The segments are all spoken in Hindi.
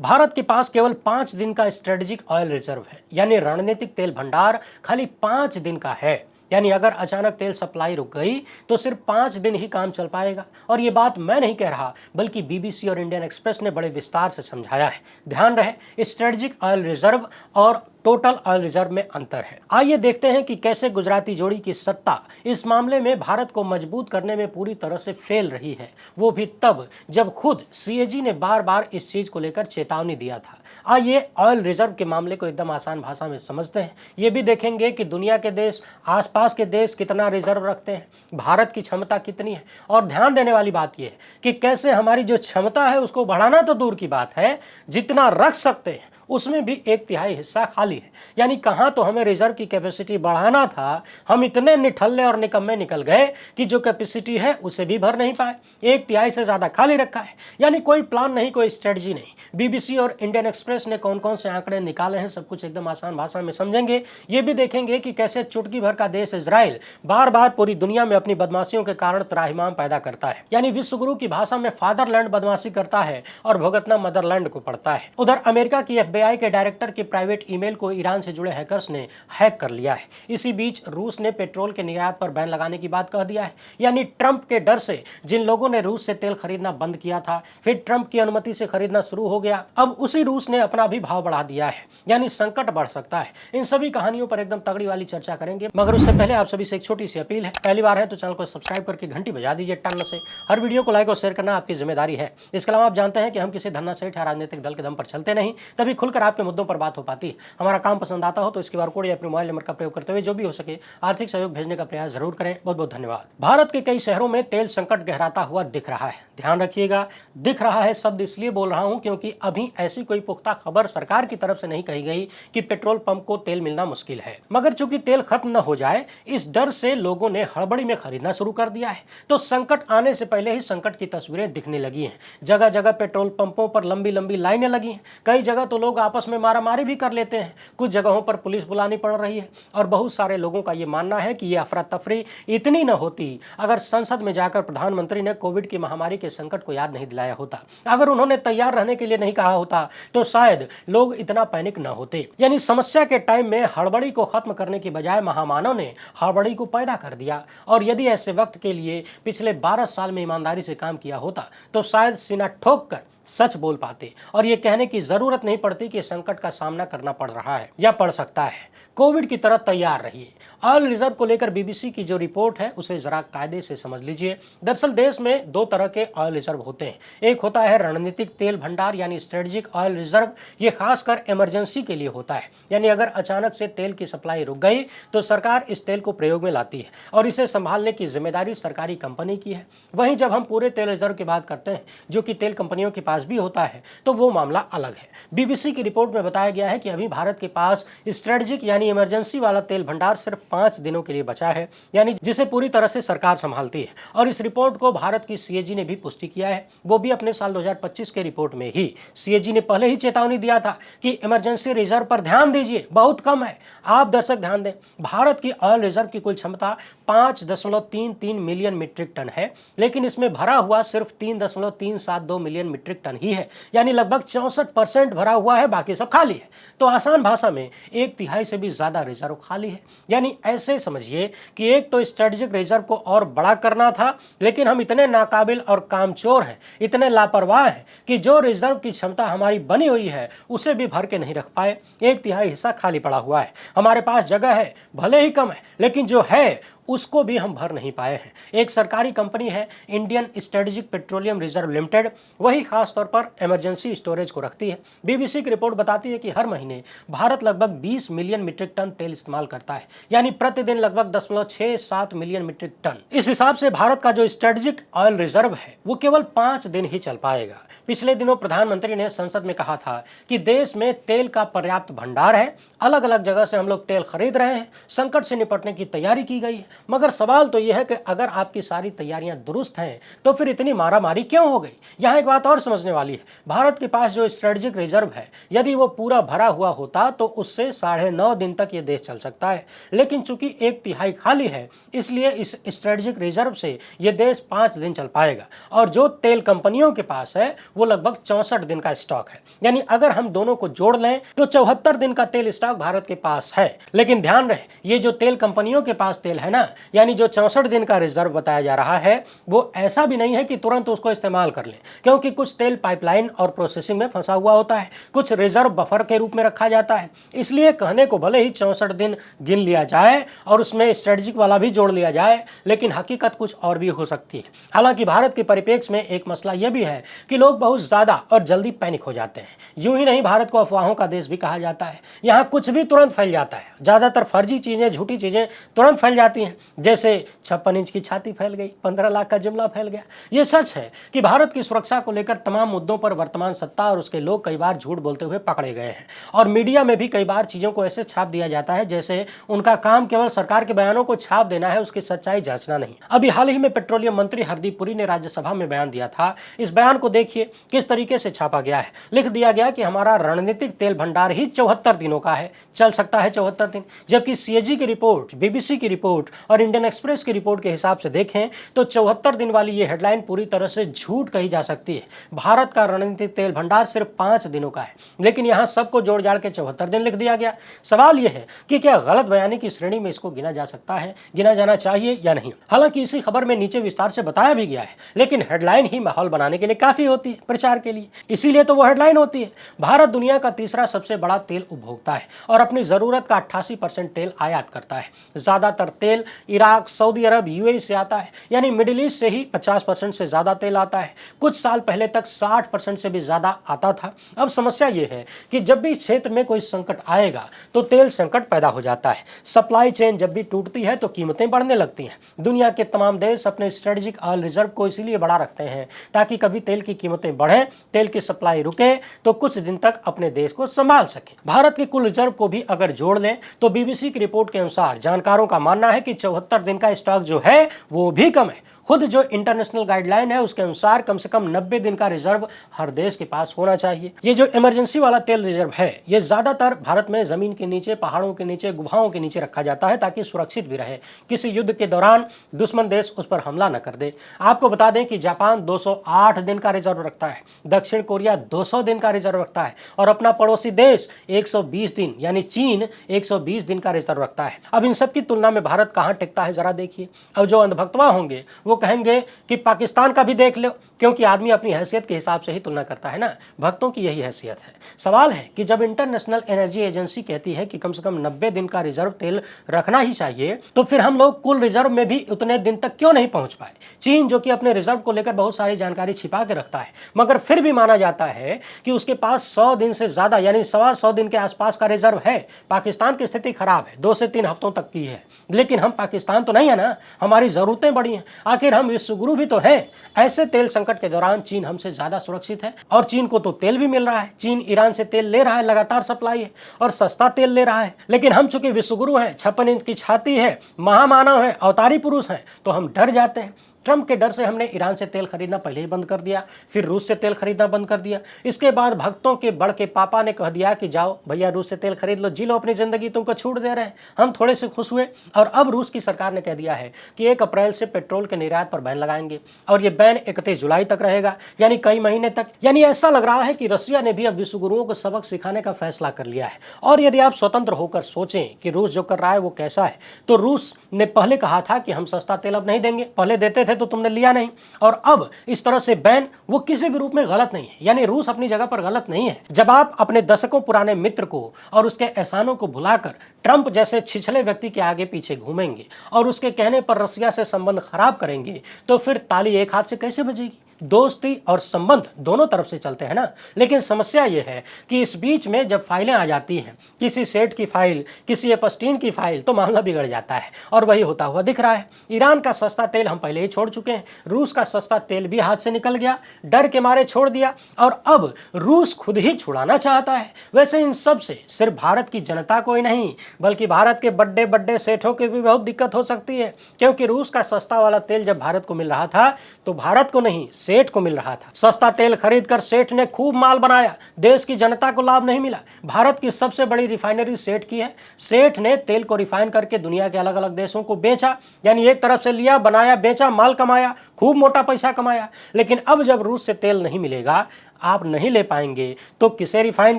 भारत के पास केवल 5 दिन का स्ट्रेटेजिक ऑयल रिजर्व है, यानी रणनीतिक तेल भंडार खाली 5 दिन का है। यानी अगर अचानक तेल सप्लाई रुक गई तो सिर्फ 5 दिन ही काम चल पाएगा। और ये बात मैं नहीं कह रहा, बल्कि बीबीसी और इंडियन एक्सप्रेस ने बड़े विस्तार से समझाया है। ध्यान रहे, स्ट्रेटेजिक ऑयल रिजर्व और टोटल ऑयल रिजर्व में अंतर है। आइए देखते हैं कि कैसे गुजराती जोड़ी की सत्ता इस मामले में भारत को मजबूत करने में पूरी तरह से फेल रही है, वो भी तब जब खुद सीएजी ने बार बार इस चीज को लेकर चेतावनी दिया था। आइए ऑयल रिजर्व के मामले को एकदम आसान भाषा में समझते हैं। ये भी देखेंगे कि दुनिया के देश, आसपास के देश कितना रिजर्व रखते हैं, भारत की क्षमता कितनी है। और ध्यान देने वाली बात यह है कि कैसे हमारी जो क्षमता है उसको बढ़ाना तो दूर की बात है, जितना रख सकते हैं उसमें भी 1/3 हिस्सा खाली है। यानी कहां तो हमें रिजर्व की कैपेसिटी बढ़ाना था, हम इतने निठल्ले और निकम्मे निकल गए कि जो कैपेसिटी है उसे भी भर नहीं पाए, 1/3 से ज्यादा खाली रखा है। यानी कोई प्लान नहीं, कोई स्ट्रेटजी नहीं। बीबीसी और इंडियन एक्सप्रेस ने कौन कौन से आंकड़े निकाले हैं, सब कुछ एकदम आसान भाषा में समझेंगे। ये भी देखेंगे कि कैसे चुटकी भर का देश इजराइल बार बार पूरी दुनिया में अपनी बदमाशियों के कारण त्राहिमाम पैदा करता है। यानी विश्वगुरु की भाषा में फादरलैंड बदमाशी करता है और भुगतना मदरलैंड को पड़ता है। उधर अमेरिका की FBI के डायरेक्टर के प्राइवेट ईमेल को ईरान से जुड़े हैकर्स ने हैक कर लिया है। इसी बीच रूस ने पेट्रोल के निर्यात पर बैन लगाने की बात कह दिया है। यानी ट्रंप के डर से जिन लोगों ने रूस से तेल खरीदना बंद किया था, फिर ट्रंप की अनुमति से खरीदना शुरू हो गया, अब उसी रूस ने अपना भी भाव बढ़ा दिया है। यानी संकट बढ़ सकता है। इन सभी कहानियों पर एकदम तगड़ी वाली चर्चा करेंगे, मगर उससे पहले आप सभी से एक छोटी सी अपील है। पहली बार है तो चैनल को सब्सक्राइब करके घंटी बजा दीजिए टन से। हर वीडियो को लाइक और शेयर करना आपकी जिम्मेदारी है। इसके अलावा आप जानते हैं कि हम किसी धन्ना सेठ या राजनीतिक दल के दम पर चलते नहीं, तभी खुलकर आपके मुद्दों पर बात हो पाती है। हमारा काम पसंद आता हो तो इसके QR कोड या अपने मोबाइल नंबर का प्रयोग करते हुए जो भी हो सके आर्थिक सहयोग भेजने का प्रयास जरूर करें। बहुत बहुत धन्यवाद। भारत के कई शहरों में तेल संकट गहराता हुआ दिख रहा है। ध्यान रखिएगा, दिख रहा है शब्द इसलिए बोल रहा हूं क्योंकि अभी ऐसी कोई पुख्ता खबर सरकार की तरफ से नहीं कही गई कि पेट्रोल पंप को तेल मिलना मुश्किल है। मगर चूंकि तेल खत्म न हो जाए, इस डर से लोगों ने हड़बड़ी में खरीदना शुरू कर दिया है। तो संकट आने से पहले ही संकट की तस्वीरें दिखने लगी हैं। जगह जगह पेट्रोल पंपों पर लंबी लंबी लाइनें लगी हैं। कई जगह तो लोग आपस में मारामारी भी कर लेते हैं। कुछ जगहों पर पुलिस बुलानी पड़ रही है। और बहुत सारे लोगों का ये मानना है कि ये अफरा तफरी इतनी न होती अगर संसद में जाकर प्रधानमंत्री ने कोविड की महामारी के संकट को याद नहीं दिलाया होता। अगर उन्होंने तैयार रहने के लिए नहीं कहा होता तो शायद लोग इतना पैनिक न होते। यानी समस्या के टाइम में हड़बड़ी को खत्म करने की बजाय महामानव ने हड़बड़ी को पैदा कर दिया। और यदि ऐसे वक्त के लिए पिछले 12 साल में ईमानदारी से काम किया होता तो शायद सीना ठोक कर सच बोल पाते और ये कहने की जरूरत नहीं पड़ती कि संकट का सामना करना पड़ रहा है या पड़ सकता है। कोविड की तरह तैयार रहिए। ऑयल रिजर्व को लेकर बीबीसी की जो रिपोर्ट है उसे जरा कायदे से समझ लीजिए। दरअसल देश में 2 तरह के ऑयल रिजर्व होते हैं। एक होता है रणनीतिक तेल भंडार यानी स्ट्रेटेजिक ऑयल रिजर्व। ये खासकर इमरजेंसी के लिए होता है। यानी अगर अचानक से तेल की सप्लाई रुक गई तो सरकार इस तेल को प्रयोग में लाती है और इसे संभालने की जिम्मेदारी सरकारी कंपनी की है। वहीं जब हम पूरे तेल रिजर्व की बात करते हैं, जो कि तेल कंपनियों के पास भी होता है, तो वो मामला अलग है। बीबीसी की रिपोर्ट में बताया गया है कि अभी भारत के पास स्ट्रेटेजिक यानी इमरजेंसी वाला तेल भंडार सिर्फ 5 दिनों के लिए बचा है, यानी जिसे पूरी तरह से सरकार संभालती है। और इस रिपोर्ट को भारत की सीएजी ने भी पुष्टि किया है, वो भी अपने साल 2025 के रिपोर्ट में ही। सीएजी ने पहले ही चेतावनी दिया था कि इमरजेंसी रिजर्व पर ध्यान दीजिए, बहुत कम है। आप दर्शक ध्यान दें, भारत की ऑयल रिजर्व की कुल क्षमता 5.33 मिलियन मीट्रिक टन है, लेकिन इसमें भरा हुआ सिर्फ 3.372 मिलियन मीट्रिक टन ही है। यानी लगभग 64% भरा हुआ है, बाकी सब खाली है। तो आसान भाषा में 1/3 से भी ज्यादा रिजर्व खाली है। यानी ऐसे समझिए कि एक तो स्ट्रेटेजिक रिजर्व को और बड़ा करना था, लेकिन हम इतने नाकाबिल और कामचोर हैं, इतने लापरवाह हैं कि जो रिजर्व की क्षमता हमारी बनी हुई है उसे भी भर के नहीं रख पाए। 1/3 हिस्सा खाली पड़ा हुआ है। हमारे पास जगह है, भले ही कम है, लेकिन जो है उसको भी हम भर नहीं पाए हैं। एक सरकारी कंपनी है Indian strategic petroleum reserve limited, वही खास तौर पर इमरजेंसी स्टोरेज को रखती है। बीबीसी की रिपोर्ट बताती है कि हर महीने भारत लगभग 20 मिलियन मीट्रिक टन तेल इस्तेमाल करता है, यानी प्रतिदिन लगभग 10.67 मिलियन मीट्रिक टन। इस हिसाब से भारत का जो स्ट्रेटेजिक ऑयल रिजर्व है वो केवल 5 दिन ही चल पाएगा। पिछले दिनों प्रधानमंत्री ने संसद में कहा था कि देश में तेल का पर्याप्त भंडार है, अलग अलग जगह से हम लोग तेल खरीद रहे हैं, संकट से निपटने की तैयारी की गई है मगर सवाल तो यह है कि अगर आपकी सारी तैयारियां दुरुस्त हैं तो फिर इतनी मारामारी क्यों हो गई। यहाँ एक बात और समझने वाली है, भारत के पास जो स्ट्रेटेजिक रिजर्व है यदि वो पूरा भरा हुआ होता तो उससे 9.5 दिन तक ये देश चल सकता है, लेकिन चूंकि 1/3 खाली है इसलिए इस स्ट्रेटेजिक रिजर्व से ये देश 5 दिन चल पाएगा। और जो तेल कंपनियों के पास है वो लगभग 64 दिन का स्टॉक है, यानी अगर हम दोनों को जोड़ लें तो 74 दिन का तेल स्टॉक भारत के पास है। लेकिन ध्यान रहे, ये जो तेल कंपनियों के पास तेल है ना, यानी जो 64 दिन का रिजर्व बताया जा रहा है वो ऐसा भी नहीं है कि तुरंत उसको इस्तेमाल कर लें, क्योंकि कुछ तेल पाइपलाइन और प्रोसेसिंग में फंसा हुआ होता है, कुछ रिजर्व बफर के रूप में रखा जाता है। इसलिए कहने को भले ही 64 दिन गिन लिया जाए और उसमें स्ट्रेटेजिक वाला भी जोड़ लिया जाए, लेकिन हकीकत कुछ और भी हो सकती है। हालांकि भारत के परिप्रेक्ष्य में एक मसला यह भी है कि लोग बहुत ज्यादा और जल्दी पैनिक हो जाते हैं। यूं ही नहीं, भारत को अफवाहों का देश भी कहा जाता है। यहाँ कुछ भी तुरंत फैल जाता है, ज्यादातर फर्जी चीजें, झूठी चीजें तुरंत फैल जाती हैं। जैसे 56 इंच की छाती फैल गई, 15 लाख का जुमला फैल गया। ये सच है कि भारत की सुरक्षा को लेकर तमाम मुद्दों पर वर्तमान सत्ता और उसके लोग कई बार झूठ बोलते हुए पकड़े गए हैं, और मीडिया में भी कई बार चीजों को ऐसे छाप दिया जाता है जैसे उनका काम केवल सरकार के बयानों को छाप देना है, उसकी सच्चाई जांचना नहीं। अभी हाल ही में पेट्रोलियम मंत्री हरदीप पुरी ने राज्यसभा में बयान दिया था। इस बयान को देखिए किस तरीके से छापा गया है। लिख दिया गया कि हमारा रणनीतिक तेल भंडार ही 74 दिनों का है, चल सकता है 74 दिन। जबकि सीएजी की रिपोर्ट, बीबीसी की रिपोर्ट और इंडियन एक्सप्रेस की रिपोर्ट के हिसाब से देखें तो 74 दिन वाली ये हेडलाइन पूरी तरह से झूठ कही जा सकती है। भारत का रणनीतिक तेल भंडार सिर्फ 5 दिनों का है, लेकिन यहाँ सबको जोड़ जाड़ के 74 दिन लिख दिया गया। सवाल यह है कि क्या गलत बयानी की श्रेणी में इसको गिना जा सकता है, गिना जाना चाहिए या नहीं। हालांकि इसी खबर में नीचे विस्तार से बताया भी गया है, लेकिन हेडलाइन ही माहौल बनाने के लिए काफी होती है, प्रचार के लिए, इसीलिए तो वो हेडलाइन होती है। भारत दुनिया का तीसरा सबसे बड़ा तेल उपभोक्ता है और अपनी जरूरत का 88% तेल आयात करता है। ज्यादातर तेल इराक, सऊदी अरब, यूएई से आता है, यानी मिडिल ईस्ट से ही 50% से ज्यादा तेल आता है। कुछ साल पहले तक 60% से भी ज्यादा आता था। अब समस्या ये है कि जब भी इस क्षेत्र में कोई संकट आएगा तो तेल संकट पैदा हो जाता है। सप्लाई चेन जब भी टूटती है तो कीमतें बढ़ने लगती हैं। दुनिया के तमाम देश अपने स्ट्रेटेजिक ऑयल रिजर्व को इसीलिए बढ़ा रखते हैं ताकि कभी तेल की कीमतें बढ़ें, तेल की सप्लाई रुके तो कुछ दिन तक अपने देश को संभाल सके। भारत के कुल रिजर्व को भी अगर जोड़ लें तो बीबीसी की रिपोर्ट के अनुसार जानकारों का मानना है कि 74 दिन का स्टॉक जो है वो भी कम है। खुद जो इंटरनेशनल गाइडलाइन है उसके अनुसार कम से कम 90 दिन का रिजर्व हर देश के पास होना चाहिए। ये जो इमरजेंसी वाला तेल रिजर्व है ये ज्यादातर भारत में जमीन के नीचे, पहाड़ों के नीचे, गुफाओं के नीचे रखा जाता है ताकि सुरक्षित भी रहे, किसी युद्ध के दौरान दुश्मन देश उस पर हमला न कर दे। आपको बता दें कि जापान 208 दिन का रिजर्व रखता है, दक्षिण कोरिया 200 दिन का रिजर्व रखता है और अपना पड़ोसी देश 120 दिन यानी चीन 120 दिन का रिजर्व रखता है। अब इन सब की तुलना में भारत कहाँ टिकता है जरा देखिए। अब जो अंधभक्तवा होंगे वो कहेंगे कि पाकिस्तान का भी देख लो, क्योंकि आदमी अपनी हैसियत के हिसाब से ही तुलना करता है ना। भक्तों की यही हैसियत है। सवाल है कि जब इंटरनेशनल एनर्जी एजेंसी कहती है कि कम से कम 90 दिन का रिजर्व तेल रखना ही चाहिए, तो फिर हम लोग कुल रिजर्व में भी उतने दिन तक क्यों नहीं पहुंच पाए। चीन जो कि अपने रिजर्व को लेकर बहुत सारी जानकारी छिपा के रखता है, मगर फिर भी माना जाता है कि उसके पास 100 दिन से ज्यादा यानी 125 दिन के आसपास का रिजर्व है। पाकिस्तान की स्थिति खराब है, 2 से 3 हफ्तों तक की है, लेकिन हम पाकिस्तान तो नहीं है ना, हमारी जरूरतें बड़ी हैं। आखिर हम विश्वगुरु भी तो हैं। ऐसे तेल संकट के दौरान चीन हमसे ज्यादा सुरक्षित है और चीन को तो तेल भी मिल रहा है। चीन ईरान से तेल ले रहा है, लगातार सप्लाई है और सस्ता तेल ले रहा है। लेकिन हम चूंकि विश्वगुरु हैं, 56 इंच की छाती है, महामानव है, अवतारी पुरुष हैं, तो हम डर जाते हैं। ट्रंप के डर से हमने ईरान से तेल खरीदना पहले ही बंद कर दिया, फिर रूस से तेल खरीदना बंद कर दिया। इसके बाद भक्तों के बड़ के पापा ने कह दिया कि जाओ भैया रूस से तेल खरीद लो, जी लो अपनी जिंदगी, तुमको छूट दे रहे हैं। हम थोड़े से खुश हुए और अब रूस की सरकार ने कह दिया है कि 1 अप्रैल से पेट्रोल के निर्यात पर बैन लगाएंगे और ये बैन 31 जुलाई तक रहेगा, यानी कई महीने तक। यानी ऐसा लग रहा है कि रसिया ने भी अब विश्वगुरुओं को सबक सिखाने का फैसला कर लिया है। और यदि आप स्वतंत्र होकर सोचें कि रूस जो कर रहा है वो कैसा है, तो रूस ने पहले कहा था कि हम सस्ता तेल अब नहीं देंगे, पहले देते थे तो तुमने लिया नहीं, और अब इस तरह से बैन वो किसी भी रूप में गलत नहीं है। यानी रूस अपनी जगह पर गलत नहीं है। जब आप अपने दशकों पुराने मित्र को और उसके एहसानों को भुलाकर ट्रंप जैसे छिछले व्यक्ति के आगे पीछे घूमेंगे और उसके कहने पर रसिया से संबंध खराब करेंगे, तो फिर ताली एक हाथ से कैसे बजेगी। दोस्ती और संबंध दोनों तरफ से चलते हैं ना। लेकिन समस्या यह है कि इस बीच में जब फाइलें आ जाती हैं, किसी सेठ की फाइल, किसी एपस्टीन की फाइल, तो मामला बिगड़ जाता है और वही होता हुआ दिख रहा है। ईरान का सस्ता तेल हम पहले ही छोड़ चुके हैं, रूस का सस्ता तेल भी हाथ से निकल गया, डर के मारे छोड़ दिया, और अब रूस खुद ही छुड़ाना चाहता है। वैसे इन सब से सिर्फ भारत की जनता को ही नहीं, बल्कि भारत के बड़े बड़े सेठों की भी बहुत दिक्कत हो सकती है, क्योंकि रूस का सस्ता वाला तेल जब भारत को मिल रहा था तो भारत को नहीं, सेठ को मिल रहा था। सस्ता तेल खरीद कर सेठ ने खूब माल बनाया, देश की जनता को लाभ नहीं मिला। भारत की सबसे बड़ी रिफाइनरी सेठ की है, सेठ ने तेल को रिफाइन करके दुनिया के अलग अलग देशों को बेचा, यानी एक तरफ से लिया, बनाया, बेचा, माल कमाया, खूब मोटा पैसा कमाया। लेकिन अब जब रूस से तेल नहीं मिलेगा, आप नहीं ले पाएंगे, तो किसे रिफाइन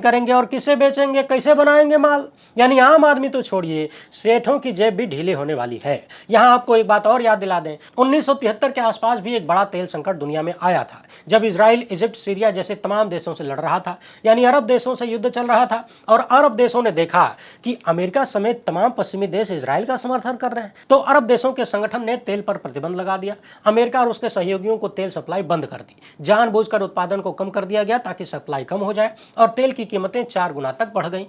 करेंगे और किसे बेचेंगे, कैसे बनाएंगे माल? यानी आम आदमी तो छोड़िए, सेठों की जेब भी ढीली होने वाली है। यहां आपको एक बात और याद दिला दें, 1973 के आसपास भी एक बड़ा तेल संकट दुनिया में आया था, जब इजराइल, इजिप्ट, सीरिया जैसे तमाम देशों से लड़ रहा था, यानी अरब देशों से युद्ध चल रहा था, और अरब देशों ने देखा कि अमेरिका समेत तमाम पश्चिमी देश इजराइल का समर्थन कर रहे हैं, तो अरब देशों के संगठन ने तेल पर प्रतिबंध लगा दिया। अमेरिका और उसके सहयोगियों को तेल सप्लाई बंद कर दी, जानबूझकर उत्पादन को कम कर दिया गया ताकि सप्लाई कम हो जाए, और तेल की कीमतें 4 गुना तक बढ़ गईं।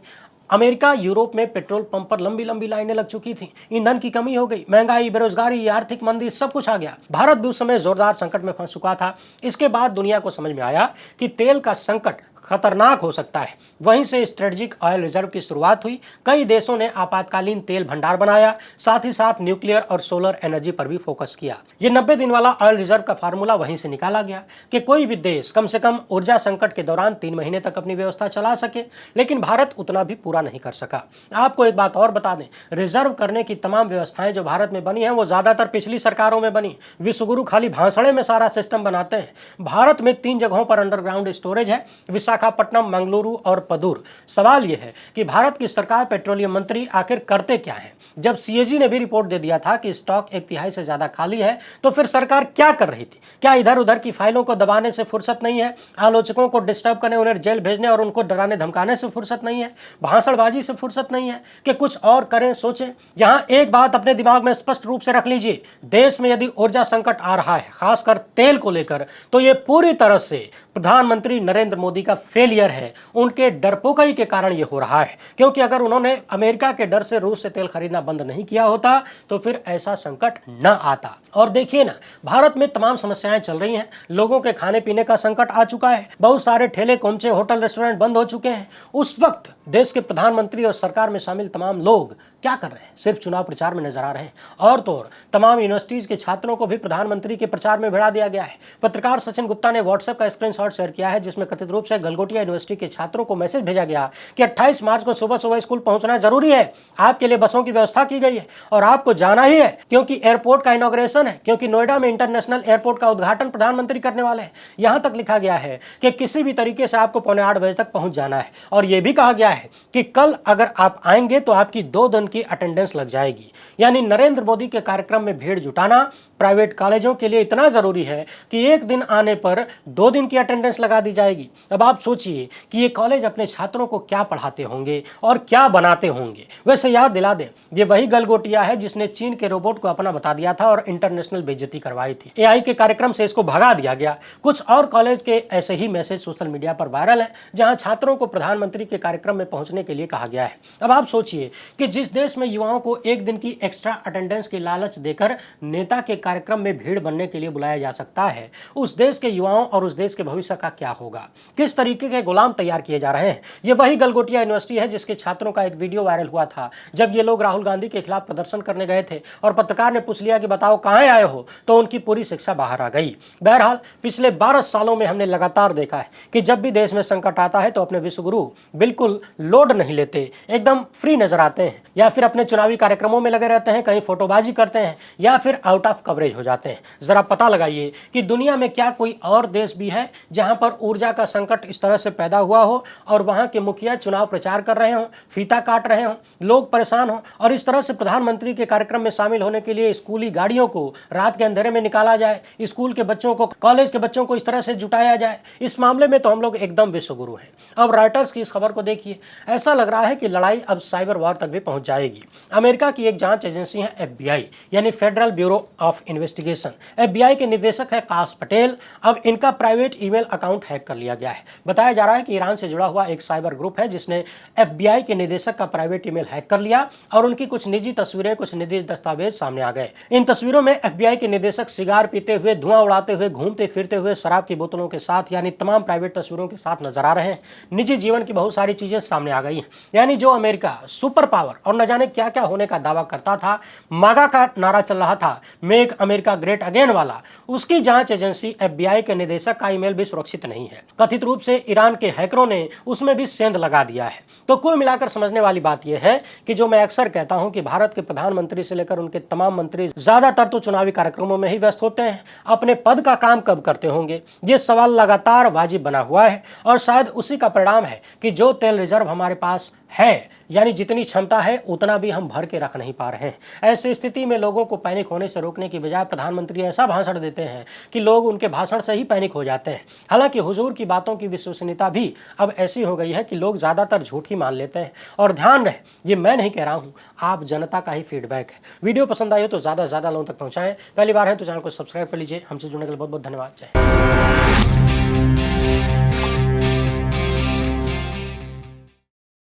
अमेरिका, यूरोप में पेट्रोल पंप पर लंबी लंबी लाइनें लग चुकी थी, ईंधन की कमी हो गई, महंगाई, बेरोजगारी, आर्थिक मंदी, सब कुछ आ गया। भारत भी उस समय जोरदार संकट में फंस चुका था। इसके बाद दुनिया को समझ में आया कि तेल का संकट खतरनाक हो सकता है। वहीं से स्ट्रेटेजिक ऑयल रिजर्व की शुरुआत हुई। कई देशों ने आपातकालीन तेल भंडार बनाया, साथ ही साथ न्यूक्लियर और सोलर एनर्जी पर भी फोकस किया। ये 90 दिन वाला ऑयल रिजर्व का फार्मूला वहीं से निकाला गया कि कोई भी देश कम से कम ऊर्जा संकट के दौरान 3 महीने तक अपनी व्यवस्था चला सके। लेकिन भारत उतना भी पूरा नहीं कर सका। आपको एक बात और बता दें, रिजर्व करने की तमाम व्यवस्थाएं जो भारत में बनी हैं, वो ज्यादातर पिछली सरकारों में बनी। विश्वगुरु खाली भाषणे में सारा सिस्टम बनाते हैं। भारत में 3 जगहों पर अंडरग्राउंड स्टोरेज है, विशाखापट्टनम, मंगलुरु और पदूर। सवाल यह है कि भारत की सरकार, पेट्रोलियम मंत्री आखिर करते क्या है? जब सीएजी ने भी रिपोर्ट दे दिया था कि स्टॉक 1/3 से ज्यादा खाली है, तो फिर सरकार क्या कर रही थी? क्या इधर उधर की फाइलों को दबाने से फुर्सत नहीं है? आलोचकों को डिस्टर्ब करने, उन्हें जेल भेजने और उनको डराने धमकाने से फुर्सत नहीं है? भाषणबाजी से फुर्सत नहीं है कि कुछ और करें, सोचें? यहां एक बात अपने दिमाग में स्पष्ट रूप से रख लीजिए, देश में यदि ऊर्जा संकट आ रहा है, खासकर तेल को लेकर, तो यह पूरी तरह से प्रधानमंत्री नरेंद्र मोदी का फेलियर है। उनके डरपोकाई के कारण यह हो रहा है, क्योंकि अगर उन्होंने अमेरिका के डर से रूस से तेल खरीदना बंद नहीं किया होता तो फिर ऐसा संकट न आता। और देखिए ना, भारत में तमाम समस्याएं चल रही हैं। लोगों के खाने पीने का संकट आ चुका है, बहुत सारे ठेले, कोमचे, होटल, रेस्टोरेंट बंद हो चुके हैं। उस वक्त देश के प्रधानमंत्री और सरकार में शामिल तमाम लोग क्या कर रहे हैं? सिर्फ चुनाव प्रचार में नजर आ रहे हैं। और तो और तमाम यूनिवर्सिटीज के छात्रों को भी प्रधानमंत्री के प्रचार में भिड़ा दिया गया है। पत्रकार सचिन गुप्ता ने व्हाट्सएप का स्क्रीनशॉट शेयर किया है, जिसमें कथित रूप से गलगोटिया यूनिवर्सिटी के छात्रों को मैसेज भेजा गया कि 28 मार्च को सुबह सुबह स्कूल पहुंचना जरूरी है, आपके लिए बसों की व्यवस्था की गई है और आपको जाना ही है, क्योंकि एयरपोर्ट का इनॉग्रेशन है, क्योंकि नोएडा में इंटरनेशनल एयरपोर्ट का उद्घाटन प्रधानमंत्री करने वाले हैं। यहां तक लिखा गया है कि किसी भी तरीके से आपको 7:45 बजे तक पहुंच जाना है, और यह भी कहा गया है कि कल अगर आप आएंगे तो आपकी 2 दिन की अटेंडेंस लग जाएगी। यानी नरेंद्र मोदी के कार्यक्रम में भीड़ जुटाना प्राइवेट कॉलेजों के लिए इतना जरूरी है कि एक दिन आने पर 2 दिन की अटेंडेंस लगा दी जाएगी। अब आप सोचिए कि ये कॉलेज अपने छात्रों को क्या पढ़ाते होंगे और क्या बनाते होंगे। वैसे याद दिला दें, ये वही गलगोटिया है जिसने चीन के रोबोट को अपना बता दिया था और इंटरनेशनल बेइज्जती करवाई थी। एआई के कार्यक्रम से इसको भगा दिया गया। कुछ और कॉलेज के ऐसे ही मैसेज सोशल मीडिया पर वायरल है, जहां छात्रों को प्रधानमंत्री के कार्यक्रम में पहुंचने के लिए कहा गया है। अब आप सोचिए कि जिस देश में युवाओं को एक दिन की एक्स्ट्रा अटेंडेंस की लालच देकर नेता के कार्यक्रम में भीड़ बनने के लिए बुलाया जा सकता है, उस देश के युवाओं और उस देश के भविष्य का क्या होगा? किस तरीके के गुलाम तैयार किए जा रहे हैं? ये वही गलगोटिया यूनिवर्सिटी है जिसके छात्रों का एक वीडियो वायरल हुआ था, जब ये लोग राहुल गांधी के खिलाफ प्रदर्शन करने गए थे और पत्रकार ने पूछ लिया कि बताओ कहां आए हो, तो उनकी पूरी शिक्षा बाहर आ गई। बहरहाल पिछले 12 सालों में हमने लगातार देखा है कि जब भी देश में संकट आता है तो अपने विश्वगुरु बिल्कुल लोड नहीं लेते, एकदम फ्री नजर आते हैं, या फिर अपने चुनावी कार्यक्रमों में लगे रहते हैं, कहीं फोटोबाजी करते हैं, या फिर आउट ऑफ कवरेज हो जाते हैं। जरा पता लगाइए कि दुनिया में क्या कोई और देश भी है जहां पर ऊर्जा का संकट इस तरह से पैदा हुआ हो और वहां के मुखिया चुनाव प्रचार कर रहे हों, फीता काट रहे हों, लोग परेशान हों, और इस तरह से प्रधानमंत्री के कार्यक्रम में शामिल होने के लिए स्कूली गाड़ियों को रात के अंधेरे में निकाला जाए, स्कूल के बच्चों को, कॉलेज के बच्चों को इस तरह से जुटाया जाए। इस मामले में तो हम लोग एकदम विश्वगुरु हैं। अब रॉयटर्स की इस खबर को देखिए, ऐसा लग रहा है कि लड़ाई अब साइबर वॉर तक भी पहुंच जाएगी। अमेरिका की एक जांच एजेंसी है FBI, यानी federal bureau of investigation. FBI के निदेशक है काश पटेल। अब इनका प्राइवेट ईमेल अकाउंट हैक कर लिया गया है। बताया जा रहा है कि ईरान से जुड़ा हुआ एक साइबर ग्रुप है जिसने FBI के निदेशक का प्राइवेट ईमेल हैक कर लिया और उनकी कुछ निजी तस्वीरें, कुछ निजी दस्तावेज सामने आ गए। इन तस्वीरों में FBI के निदेशक सिगार पीते हुए, धुआं उड़ाते हुए, घूमते फिरते हुए, शराब की बोतलों के साथ, यानी तमाम प्राइवेट तस्वीरों के साथ नजर आ रहे हैं। निजी जीवन की बहुत सारी चीजें सामने आ गई हैं। यानी जो अमेरिका सुपर पावर और न जाने क्या क्या होने का दावा करता था, मागा का नारा चल रहा था, मेक अमेरिका ग्रेट अगेन वाला, उसकी जांच एजेंसी FBI के निदेशक का ईमेल भी सुरक्षित नहीं है। कथित रूप से ईरान के हैकरों ने उसमें भी सेंध लगा दिया है। तो कुल मिलाकर समझने वाली बात यह है कि जो मैं अक्सर कहता हूं कि भारत के प्रधानमंत्री से लेकर उनके तमाम मंत्री ज्यादातर तो चुनावी कार्यक्रमों में ही व्यस्त होते हैं। अपने पद का काम कब करते होंगे, ये सवाल लगातार वाजिब बना हुआ है और शायद उसी का परिणाम है कि जो तेल रिजर्व हमारे पास है, यानी जितनी क्षमता है उतना भी हम भर के रख नहीं पा रहे हैं। ऐसी स्थिति में लोगों को पैनिक होने से रोकने की बजाय प्रधानमंत्री ऐसा भाषण देते हैं कि लोग उनके भाषण से ही पैनिक हो जाते हैं। हालांकि हुजूर की बातों की विश्वसनीयता भी अब ऐसी हो गई है कि लोग ज्यादातर झूठ ही मान लेते हैं। और ध्यान रहे, ये मैं नहीं कह रहा हूं, आप जनता का ही फीडबैक है। वीडियो पसंद आई हो तो ज्यादा से ज्यादा लोगों तक पहुंचाएं। पहली बार है तो चैनल को सब्सक्राइब कर लीजिए। हमसे जुड़ने के लिए बहुत बहुत धन्यवाद। जय हिंद।